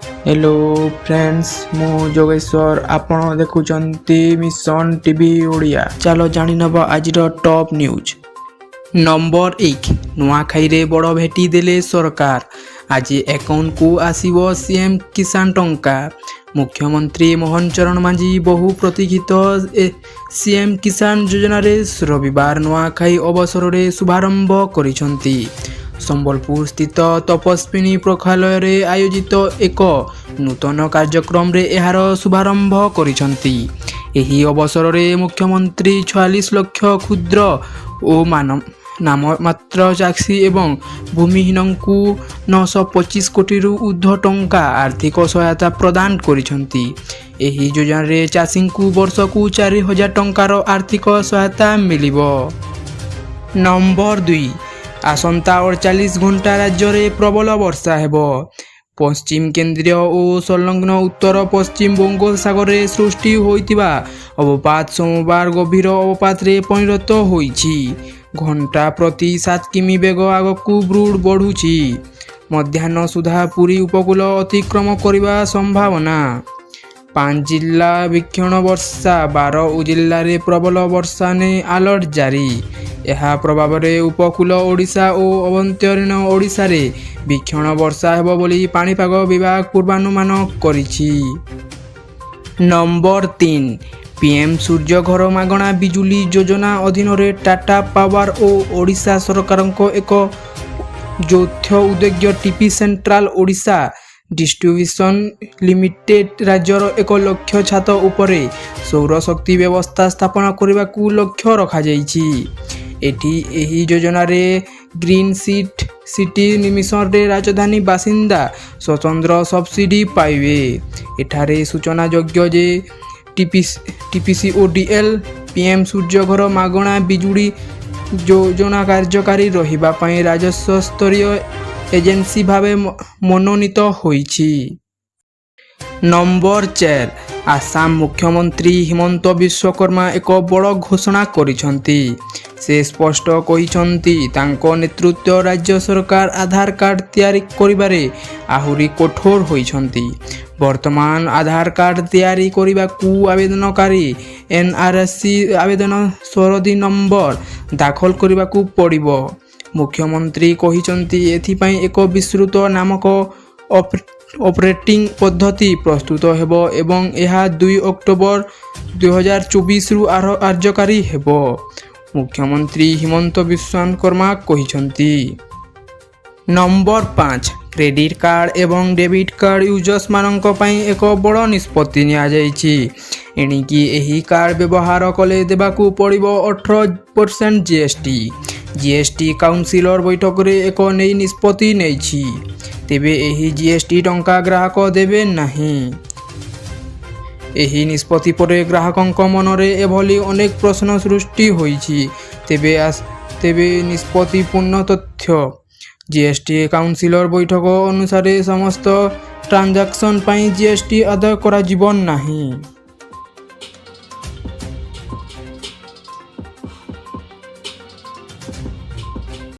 Hello friends मु जोगेश्वर आपण देखुचंती mission TV Odia. चलो जानि नबा आज टॉप न्यूज। नंबर 1 नुआखाई रे बड़ भेटी देले सरकार। आज अकाउंट को आसीबो सीएम किसान टंका। मुख्यमंत्री मोहन चरण मांझी बहु प्रतीक्षित सीएम किसान योजना रे रविवार नुआखाई अवसर रे शुभारंभ करिसंती। संबलपुर स्थित तपस्विनी प्रेक्षालय रे आयोजित एक नूतन कार्यक्रम रे एहार शुभारंभ करिसंती। एही अवसर रे मुख्यमंत्री 46 लाख क्षुद्र ओ नाममात्र चाषी एवं भूमिहीन को 925 कोटी रु ऊर्ध्व टंका आर्थिक सहायता प्रदान करिसंती। एही योजना रे चाषी को वर्ष को 4000 टंकार आर्थिक सहायता मिलिबो। नंबर 2 आसंता 48 घंटा राज्य में प्रबल वर्षा हेबो। पश्चिम केंद्रीय और संलग्न उत्तर पश्चिम बंगोपसागर में सृष्टि होइतिबा अवपात सोमवार गभीर अवपात रे परिणत होइछि। घंटा प्रति 7 किमी बेग आगकू ब्रूड बढ़ुछि। मध्याह्न सुधा पुरी उपकूल अतिक्रम करने संभावना। 5 जिला भीषण वर्षा 12 जिले में प्रबल वर्षा ने अलर्ट जारी। यह प्रभाव में उपकूल ओडिशा और अभ्यंतरीण ओडिशा रे भीषण वर्षा हेबो बोली पाणीपाग विभाग पूर्वानुमान करिछि। नंबर 3 पीएम सूर्य घर मागणा बिजुली योजना अधीन रे टाटा पावर और ओडिशा सरकार को एक यौथ उद्योग TP central Odisha distribution limited राज्यर 1 लाख छात उपरे सौर शक्ति व्यवस्था स्थापना करने को लक्ष्य रखा जाइछि। एही योजना रे ग्रीन सिटी मिशन रे राजधानी बासिंदा स्वतंत्र सब्सिडी पाइबे। एठारे सूचना योग्य जे टीपीसीओडीएल पीएम सूर्य घर मागणा बिजुली योजना कार्यकारी रहिबा पई राजस्व स्तरीय एजेंसी भावे मनोनीत होइछि। नंबर 4 आसाम मुख्यमंत्री हिमंत विश्वकर्मा एक बड़ घोषणा करिसंती। से स्पष्ट कहिसंती तांको नेतृत्व राज्य सरकार आधार कार्ड तैयारी करिबारे आहुरी कठोर होइसंती। वर्तमान आधार कार्ड तैयारी करिबा को आवेदनकारी एनआरसी आवेदन सरदी नंबर दाखल करिबा को पड़िबो। मुख्यमंत्री कहिसंती एथिपई एक विस्तृत नामक ऑपरेटिंग पद्धति प्रस्तुत हेबो एवं यह 2 अक्टोबर 2024 रु कार्यकारी हेबो। मुख्यमंत्री हिमंत विश्वकर्मा कहिसंती। नंबर 5 क्रेडिट कार्ड एवं डेबिट कार्ड यूजर्स मानक पई एक बड़ निष्पत्ति निया जाइछि। एणिकी एही कार्ड व्यवहार कले देबाकू पड़िबो 18% जीएसटी काउंसिलर बैठक रे एक नई निष्पत्ति नेछि। तेबे एही जीएसटी टंका ग्राहक देबे नाही। एही निष्पत्ति पर ग्राहकंक मनरे एभली अनेक प्रश्न सृष्टि होइछि। तेबे निष्पत्ति पूर्ण तथ्य जीएसटी काउंसिलर बैठक अनुसार समस्त ट्रांजैक्शन पई जीएसटी आदाय करा जीवन नाही।